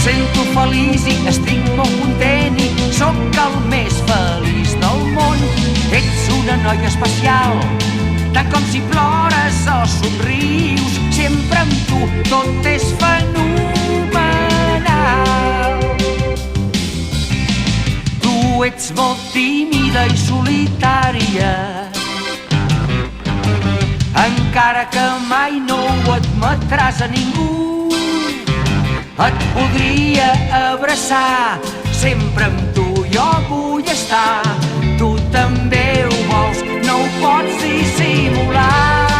sento feliç i estic molt content i sóc el més feliç del món. Ets una noia especial, tant com si plores o somrius, sempre amb tu tot és fenomenal. Tu ets molt tímida i solitària, encara que mai no ho admetràs a ningú. Et podria abraçar, sempre amb tu jo vull estar. Tu també ho vols, no ho pots dissimular.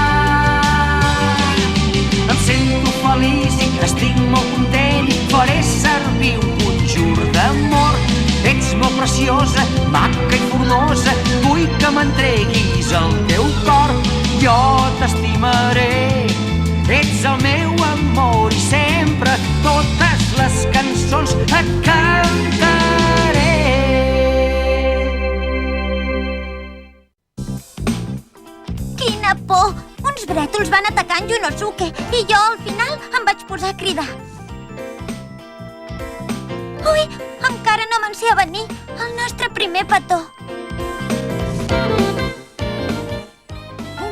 Em sento feliç i estic molt content i faré servir un conjur d'amor. Ets molt preciosa, maca i formosa, vull que m'entreguis el teu cor. Jo t'estimaré, ets el meu amor i sempre totes les cançons et cantaré. Quina por! Uns brètols van atacar en Yunosuke i jo al final em vaig posar a cridar. Ui, encara no me'n sé a venir, el nostre primer petó.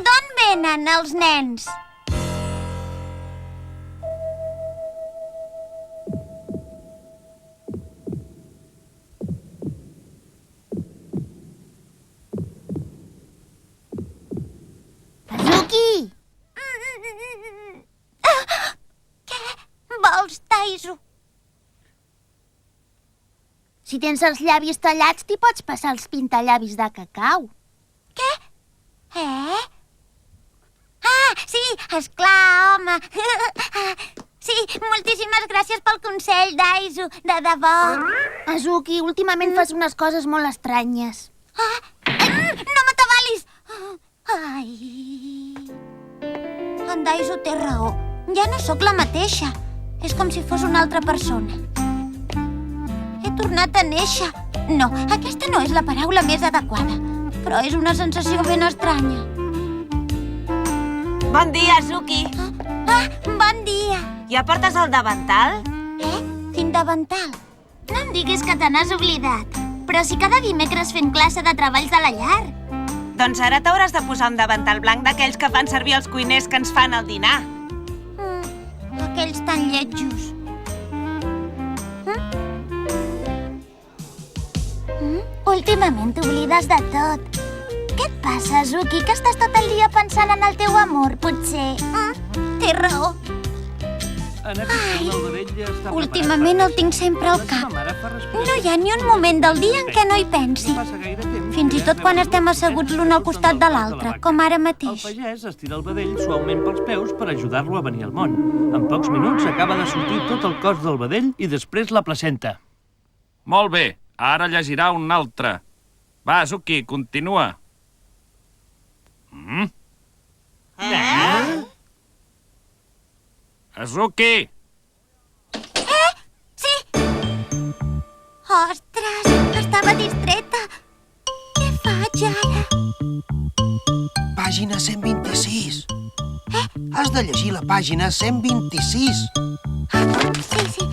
D'on venen els nens? Azuki! Què vols, Taizu? Si tens els llavis tallats, t'hi pots passar els pintallavis de cacau. Què? Ah, sí, esclar, home. Sí, moltíssimes gràcies pel consell, Daizu, de debò. Azuki, últimament fas unes coses molt estranyes. No m'atabalis! Ai... En Daizu té raó. Ja no sóc la mateixa. És com si fos una altra persona. He tornat a néixer. No, aquesta no és la paraula més adequada. Però és una sensació ben estranya. Bon dia, Azuki. Bon dia. Ja portes el davantal? Quin davantal? No em diguis que te n'has oblidat. Però si cada dimecres fem classe de treballs de la llar. Doncs ara t'hauràs de posar un davantal blanc d'aquells que fan servir els cuiners que ens fan el dinar. Aquells tan lletjos. Últimament t'oblides de tot. Què et passa, Azuki, que estàs tot el dia pensant en el teu amor, potser? Té raó. Últimament el tinc sempre al cap. No hi ha ni un moment del dia en què no hi pensi. Fins i tot quan estem asseguts l'un al costat de l'altre, com ara mateix. El pagès estira el vedell suaument pels peus per ajudar-lo a venir al món. En pocs minuts acaba de sortir tot el cos del vedell i després la placenta. Molt bé, ara llegirà un altre. Va, Azuki, continua. Azuki! Sí! Ostres, estava distreta. Què faig ara? Pàgina 126. Has de llegir la pàgina 126. Sí.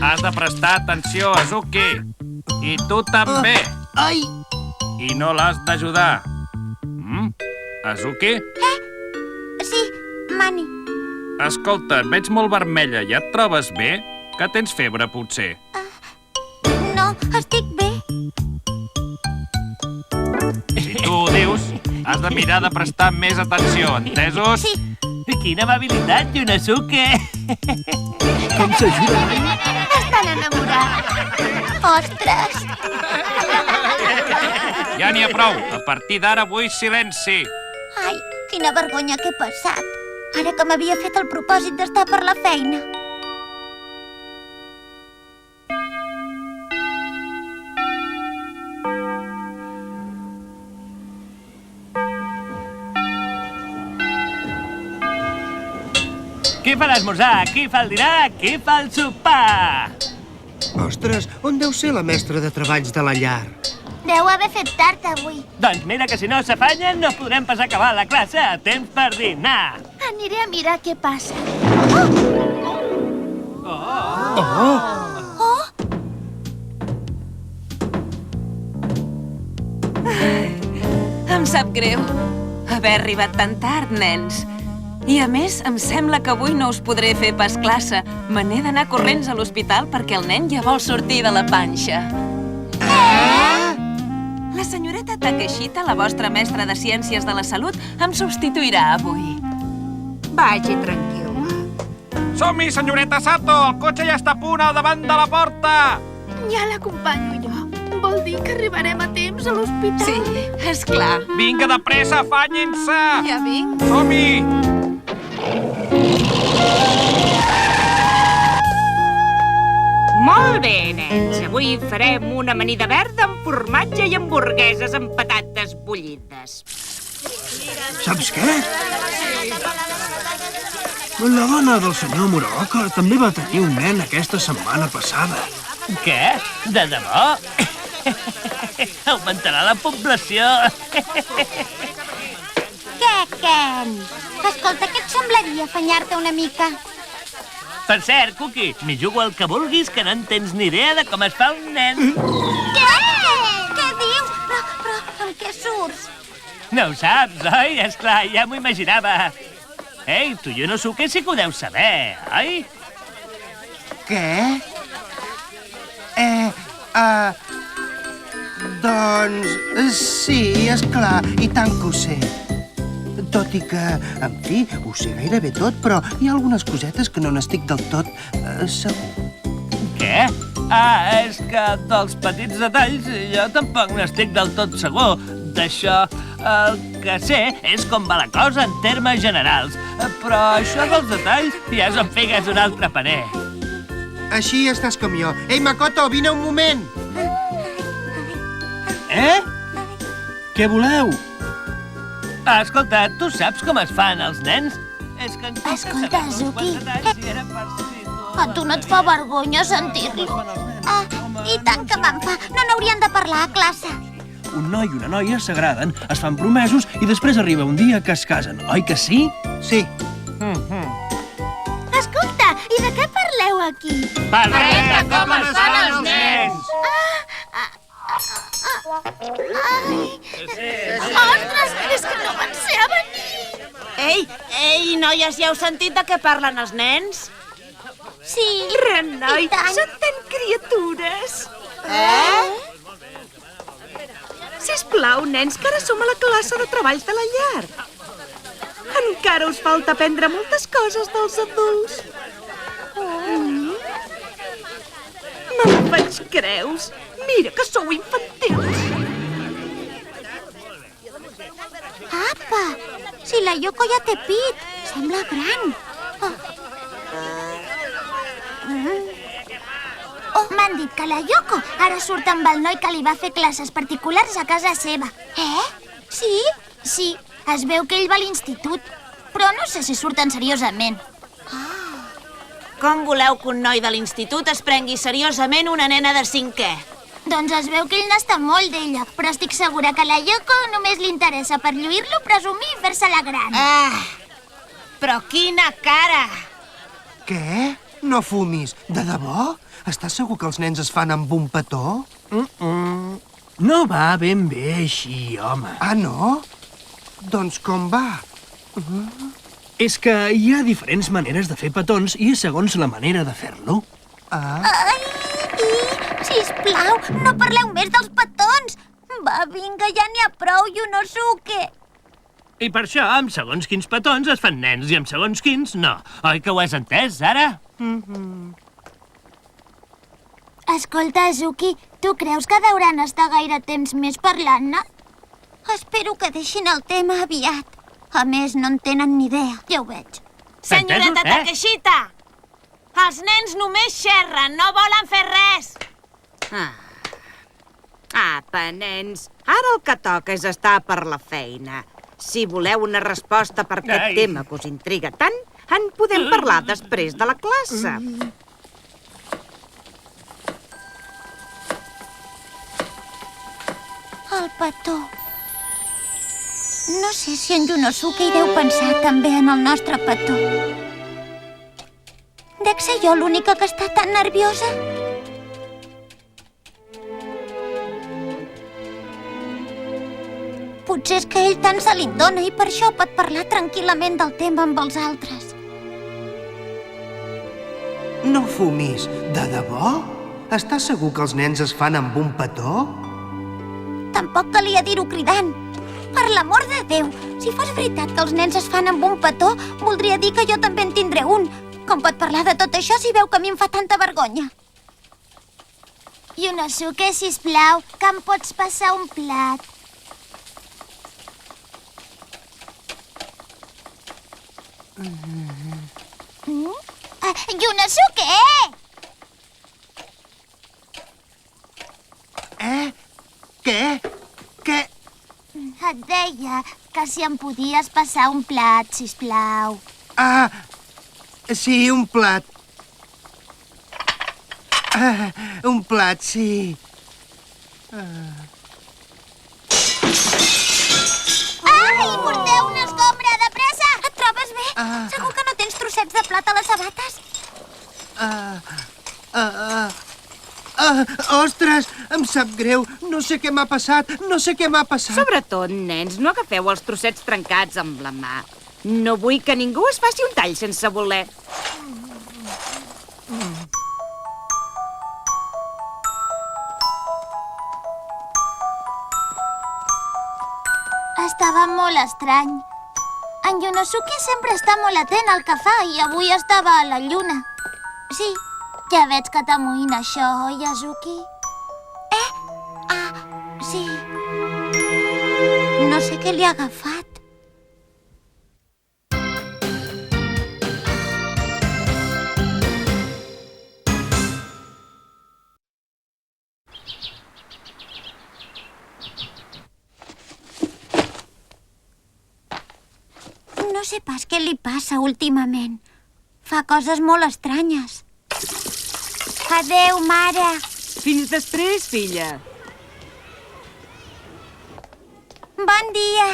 Has de prestar atenció, Azuki. I tu també. Ai! I no l'has d'ajudar. Azuki? Sí, Mani. Escolta, et veig molt vermella. Ja et trobes bé? Que tens febre, potser? No, estic bé. Si tu ho dius, has de mirar de prestar més atenció, entesos? Sí. Quina amabilitat, Yunosuke! Com s'ajuda? Estan enamorats. Ostres! Ja n'hi ha prou. A partir d'ara vull silenci. Ai, quina vergonya que he passat. Ara que m'havia fet el propòsit d'estar per la feina. Qui fa l'esmorzar? Qui fa el dinar? Qui fa el sopar? Ostres, on deu ser la mestra de treballs de la llar? Deu haver fet tard avui. Doncs mira que si no s'afanyen no podrem pas acabar la classe a temps per dinar. Aniré a mirar què passa. Oh! Em sap greu haver arribat tan tard, nens. I a més, em sembla que avui no us podré fer pas classe. Me n'he d'anar corrents a l'hospital perquè el nen ja vol sortir de la panxa. La senyoreta Takeshita, la vostra mestra de Ciències de la Salut, em substituirà avui. Vagi tranquil·la. Som-hi, senyoreta Sato! El cotxe ja està a punt al davant de la porta! Ja l'acompanyo jo. Vol dir que arribarem a temps a l'hospital? Sí, esclar. Vinga, de pressa, afanyin-se! Ja vinc. Som-hi! Molt bé, nens. Avui farem una amanida verda amb formatge i hamburgueses amb patates bullides. Saps què? La dona del senyor Muraoka també va tenir un nen aquesta setmana passada. Què? De debò? Augmentarà la població. Què, Ken? Escolta, què et semblaria afanyar-te una mica? Per cert, Cookie, m'hi jugo el que vulguis, que no en tens ni idea de com es fa un nen. Què? Què dius? Però amb què surts? No ho saps, oi? Esclar, ja m'ho imaginava. Ei, tu Yonosuke sí que ho deus saber, oi? Què? Doncs sí, esclar, i tant que ho sé. Tot i que, en fi, ho sé gairebé tot, però hi ha algunes cosetes que no n'estic del tot segur. Què? Ah, és que dels petits detalls jo tampoc n'estic del tot segur. D'això, el que sé és com va la cosa en termes generals. Però això dels detalls ja és on pegues un altre paner. Així estàs com jo. Ei, Makoto, vine un moment! Què voleu? Escolta, tu saps com es fan els nens? És que Escolta, Zuki, A tu no et fa vergonya sentir-lo? I tant que me'n fa. No n'haurien de parlar a classe. Un noi i una noia s'agraden, es fan promesos i després arriba un dia que es casen, oi que sí? Sí. Escolta, i de què parleu aquí? Parlem de com es fan els nens! Ostres, és que no pensé a venir! Ei, noies, ja heu sentit de què parlen els nens? Sí, Renoi, i tant. són tan criatures. Sisplau, nens, que ara som a la classe de treballs de la llar. Encara us falta aprendre moltes coses dels adults. No em faig creus. Mira que sou infantils. Apa, si la Yoko ja té pit. Sembla gran. M'han dit que la Yoko ara surt amb el noi que li va fer classes particulars a casa seva. Sí? Sí, es veu que ell va a l'institut, però no sé si surten seriosament. Com voleu que un noi de l'institut es prengui seriosament una nena de 5è? Doncs es veu que ell n'està molt d'ella, però estic segura que a la Yoko només li interessa per lluir-lo, presumir i fer-se-la gran. Però quina cara! Què? No fumis. De debò? Estàs segur que els nens es fan amb un petó? No va ben bé així, home. Ah, no? Doncs com va? És que hi ha diferents maneres de fer petons i segons la manera de fer-lo. Sisplau, no parleu més dels petons. Va, vinga, ja n'hi ha prou, Yonosuke. I per això, amb segons quins petons es fan nens i amb segons quins no. Oi que ho has entès, ara? Escolta, Zuki, tu creus que deuran estar gaire temps més parlant-ne? Espero que deixin el tema aviat. A més, no en tenen ni idea, ja ho veig. Senyoreta Takeshita! Els nens només xerren, no volen fer res! Apa, nens, ara el que toca és estar per la feina. Si voleu una resposta per aquest tema que us intriga tant, en podem parlar després de la classe. El petó. No sé si en Yonosuke hi deu pensar també en el nostre petó. Dec ser jo l'única que està tan nerviosa? Potser és que ell tant se li dona i per això pot parlar tranquil·lament del tema amb els altres. No fumis, de debò? Estàs segur que els nens es fan amb un petó? Tampoc calia dir-ho cridant. Per l'amor de Déu, si fos veritat que els nens es fan amb un petó, voldria dir que jo també en tindré un. Com pot parlar de tot això si veu que a mi em fa tanta vergonya? Yunosuke, sisplau, que em pots passar un plat. Yunosuke! Què? Què? Et deia que si em podies passar un plat, sisplau. Ah, sí, un plat. Un plat, sí. Ai, porteu una escombra, de pressa! Et trobes bé? Segur que no tens trossets de plat a les sabates? Ostres, em sap greu. No sé què m'ha passat. Sobretot, nens, no agafeu els trossets trencats amb la mà. No vull que ningú es faci un tall sense voler. Estava molt estrany. En Yunosuke sempre està molt atent al que fa i avui estava a la lluna. Sí, ja veig que t'amoïna això, oi, Azuki? Sí. No sé què li ha agafat. No sé pas què li passa últimament. Fa coses molt estranyes. Adéu, mare. Fins després, filla. Bon dia.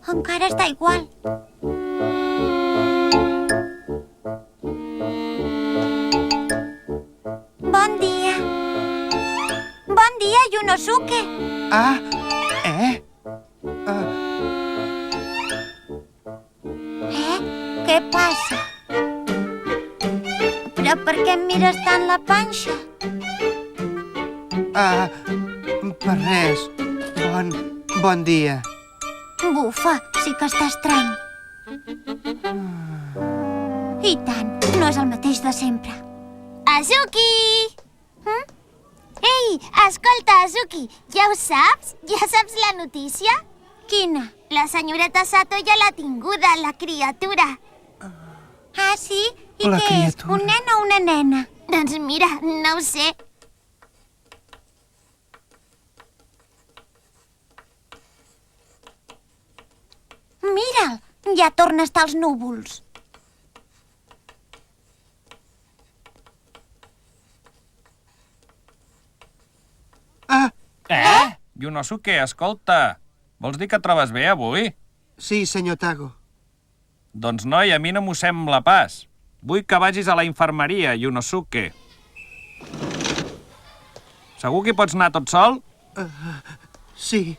Encara està igual. Bon dia. Bon dia, Yunosuke. Què passa? Però per què em mires tant la panxa? Per res. Bon dia. Bufa, sí que està estrany. I tant, no és el mateix de sempre. Azuki! Ei, escolta, Azuki, ja ho saps? Ja saps la notícia? Quina? La senyoreta Sato ja l'ha tinguda, la criatura. Ah, sí? I La què és? criatura. Un nen o una nena? Doncs mira, no ho sé. Mira'l, ja torna a estar als núvols. Yunosuke, escolta. Vols dir que et trobes bé avui? Sí, senyor Tago. Doncs, noi, a mi no m'ho sembla pas. Vull que vagis a la infermeria, Yunosuke. Segur que hi pots anar tot sol? Sí.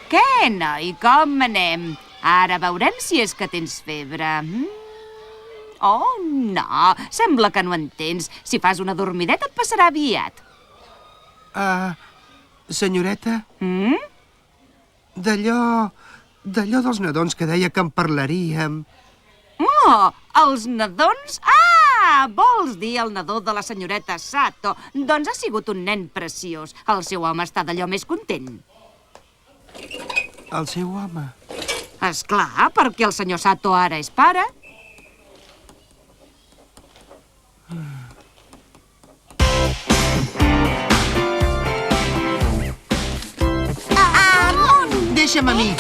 Què, noi? Com anem? Ara veurem si és que tens febre. Oh, no. Sembla que no entens. Si fas una dormideta et passarà aviat. Senyoreta? D'allò dels nadons que deia que en parlaríem. Oh, els nadons? Vols dir el nadó de la senyoreta Sato? Doncs ha sigut un nen preciós. El seu home està d'allò més content. El seu home? És clar, perquè el senyor Sato ara és pare. Deixa'm a mi.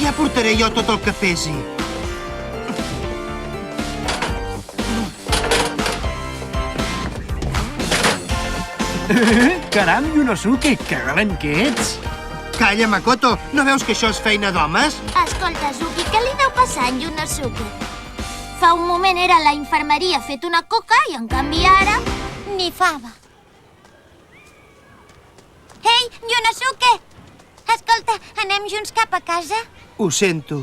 Ja portaré jo tot el que pesi. Caram, Yunosuke, que galant que ets! Calla, Makoto! No veus que això és feina d'homes? Escolta, Zuki, què li deu passar a en Yunosuke? Fa un moment era a la infermeria fet una coca i, en canvi, ara... Ni fava. Ei, Yunosuke! Escolta, anem junts cap a casa? Ho sento.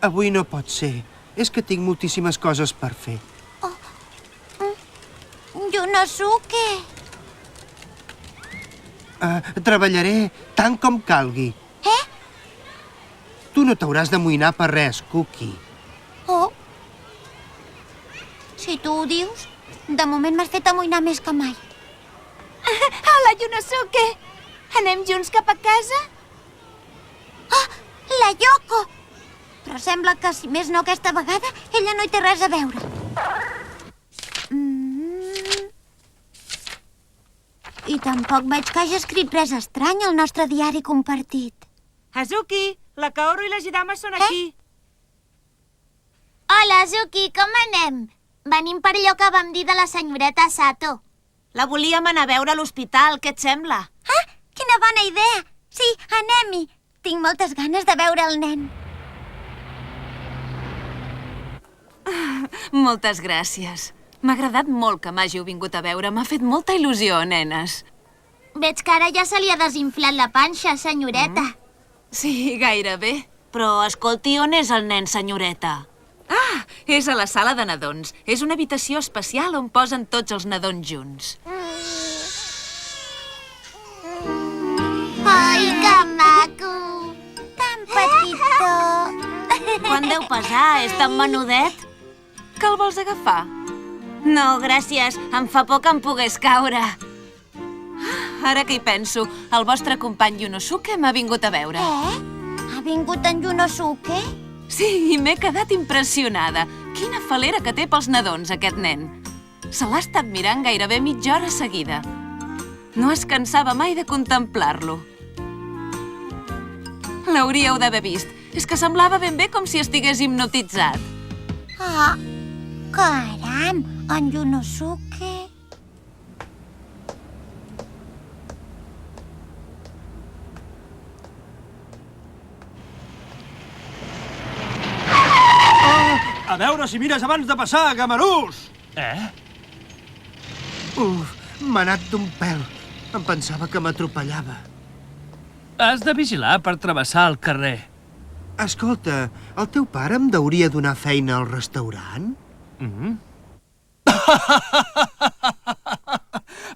Avui no pot ser. És que tinc moltíssimes coses per fer. Yunosuke! Treballaré tant com calgui. Tu no t'hauràs d'amoïnar per res, Cookie. Oh. Si tu ho dius, de moment m'has fet amoïnar més que mai. Hola, Yunosuke! Anem junts cap a casa? Oh, la Yoko! Però sembla que, si més no aquesta vegada, ella no hi té res a veure. I tampoc veig que hagi escrit res estrany al nostre diari compartit. Hazuki, la Kaoru i la Jidama són aquí. Hola, Zuki, com anem? Venim per allò que vam dir de la senyoreta Sato. La volíem anar a veure a l'hospital, què et sembla? Ah, quina bona idea! Sí, anem-hi! Tinc moltes ganes de veure el nen. Moltes gràcies. M'ha agradat molt que m'hàgiu vingut a veure. M'ha fet molta il·lusió, nenes. Veig que ara ja se li ha desinflat la panxa, senyoreta. Sí, gairebé. Però, escolti, on és el nen, senyoreta? Ah, és a la sala de nadons. És una habitació especial on posen tots els nadons junts. Ai, que maco! Tan petitó! Quant deu pesar? És tan menudet? Que el vols agafar? No, gràcies. Em fa por que em pogués caure. Ara que hi penso, el vostre company Yunosuke m'ha vingut a veure. Ha vingut en Yunosuke? Sí, i m'he quedat impressionada. Quina falera que té pels nadons, aquest nen. Se l'ha estat mirant gairebé mitja hora seguida. No es cansava mai de contemplar-lo. L'hauríeu d'haver vist. És que semblava ben bé com si estigués hipnotitzat. Ah, caram, en Yunosuke... A veure si mires abans de passar, gamarús! M'ha anat d'un pèl. Em pensava que m'atropellava. Has de vigilar per travessar el carrer. Escolta, el teu pare em deuria donar feina al restaurant?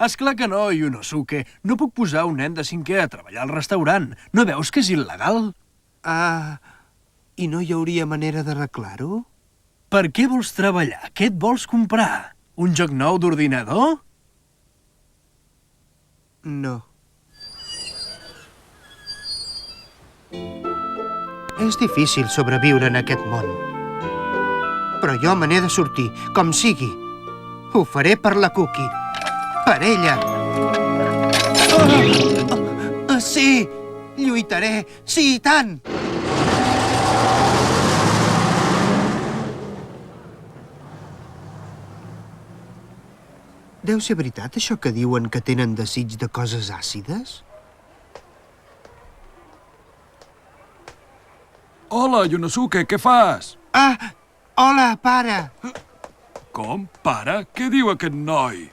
Esclar que no, Yunosuke. No puc posar un nen de 5è a treballar al restaurant. No veus que és il·legal? Ah, i no hi hauria manera d'arreglar-ho? Per què vols treballar? Què et vols comprar? Un joc nou d'ordinador? No. És difícil sobreviure en aquest món. Però jo me n'he de sortir, com sigui. Ho faré per la Cookie. Per ella. Sí! Lluitaré! Sí, i tant! Deu ser veritat això que diuen que tenen desig de coses àcides? Hola, Yunosuke, què fas? Ah! Hola, pare! Com, pare? Què diu aquest noi?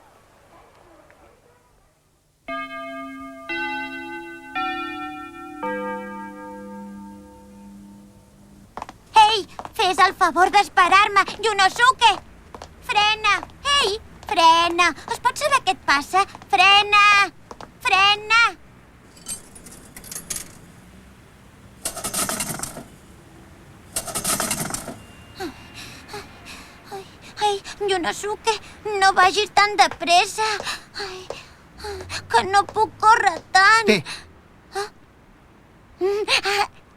Ei, fes el favor d'esperar-me, Yunosuke! Frena! Ei, frena! Es pot saber què et passa? Frena! Frena! Ai, Yunosuke, no vagis tan de pressa. Ai, que no puc córrer tant. Té,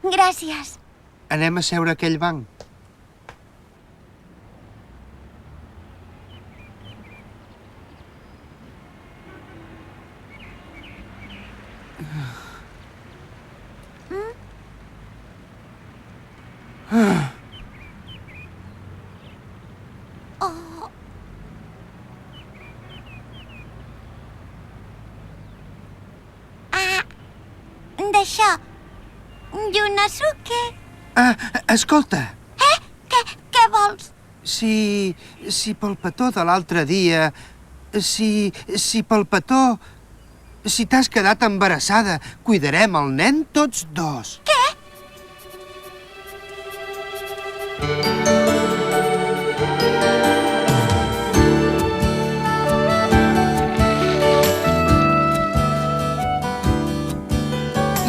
Gràcies. anem a seure a aquell banc. D'això, Yunosuke. Escolta, Què vols? si pel petó de l'altre dia, si pel petó, si t'has quedat embarassada, cuidarem el nen tots dos. Què?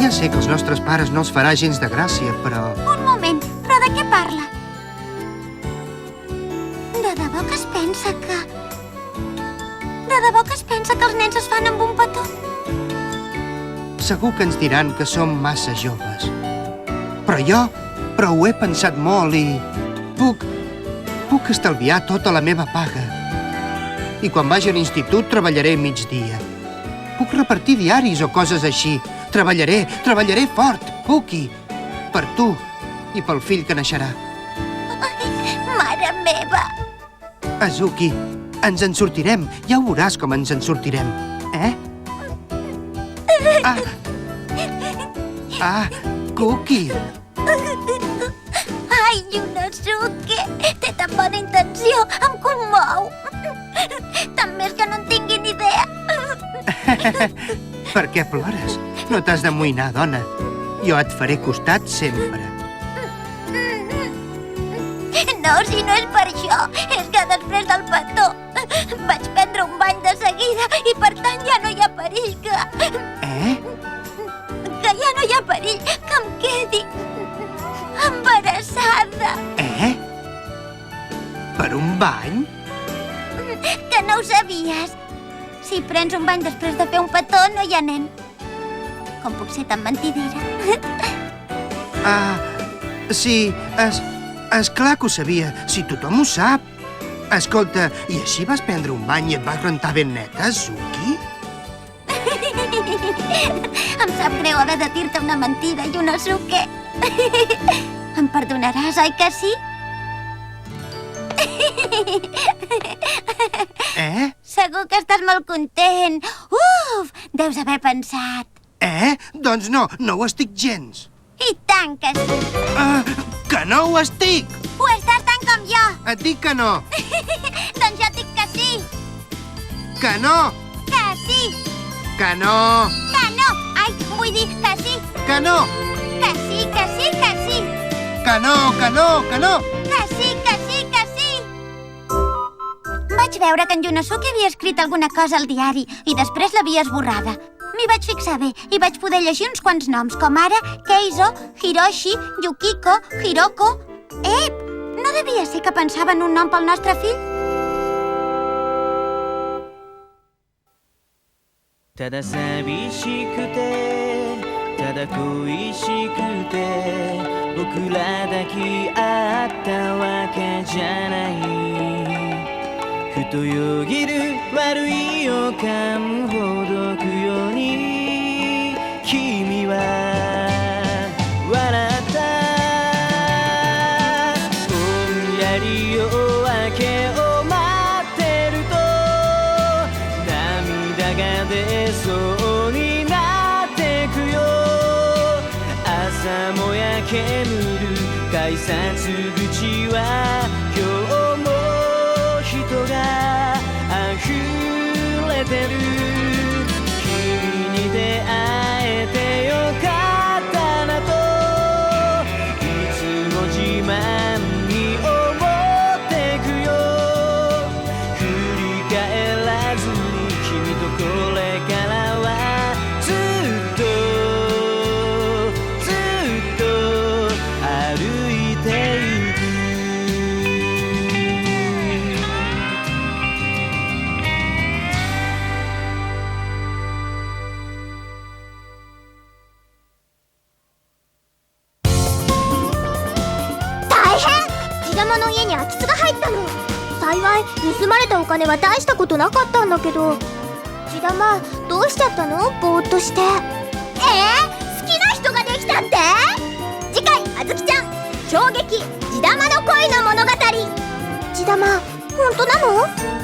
Ja sé que als nostres pares no els farà gens de gràcia, però... Un moment, però de què parla? De debò que es pensa que... De debò que es pensa que els nens es fan amb un petó? Segur que ens diran que som massa joves. Però ho he pensat molt i... Puc estalviar tota la meva paga. I quan vagi a l'institut treballaré migdia. Puc repartir diaris o coses així. Treballaré fort, Puki. Per tu i pel fill que naixerà. Mare meva! Azuki, ens en sortirem. Ja ho veuràs com ens en sortirem. Cookie. Ai, Yunosuke, té tan bona intenció, em commou. Tant més que no en tinguin idea. Per què plores? No t'has d'amoïnar, dona. Jo et faré costat sempre. No, si no és per això, és que després del petó vaig prendre un bany de seguida i per tant ja no hi ha perill que... Que ja no hi ha perill que em quedi embarassada. Per un bany? Que no ho sabies. Si prens un bany després de fer un petó, no hi ha nen. Com puc ser tan mentidera? Sí, és clar que ho sabia. Si tothom ho sap. Escolta, i així vas prendre un bany i et vas rentar ben neta, Azuki? Em sap greu haver de dir-te una mentida, Yunosuke. Em perdonaràs, oi que sí? Segur que estàs molt content. Uf, deus haver pensat. Doncs no ho estic gens. I tant que sí. Que no ho estic! Ho estàs tant com jo. Et dic que no. Doncs jo dic que sí. Que no. Que sí. Que no. Que no. Ai, vull dir que sí. Que no. Que sí, que sí, que sí. Que no, que no, que no. Que sí, que sí, que sí. Vaig veure que en Yunosuke havia escrit alguna cosa al diari i després l'havia esborrada. M'hi vaig fixar bé i vaig poder llegir uns quants noms, com ara Keizo, Hiroshi, Yukiko, Hiroko... No devia ser que pensava en un nom pel nostre fill? ただ寂しくてただ恋しくて僕ら抱き合ったわけじゃないふとよぎる悪い予感ほどくように君は笑ったぼんやり夜明けを待ってると涙が出そうになってくよ朝もやけむる改札口は今日も人が溢れてる君に出会えてよかったなといつも自慢に思ってくよ振り返らずに君とこれからはずっと歩いてゆく大変！地玉の家に空き巣が入ったの。幸い盗まれたお金は大したことなかったんだけど。地玉どうしちゃったの？ぼーっとして。好きな人ができたって？次回あずきちゃん衝撃地玉の恋の物語。地玉本当なの？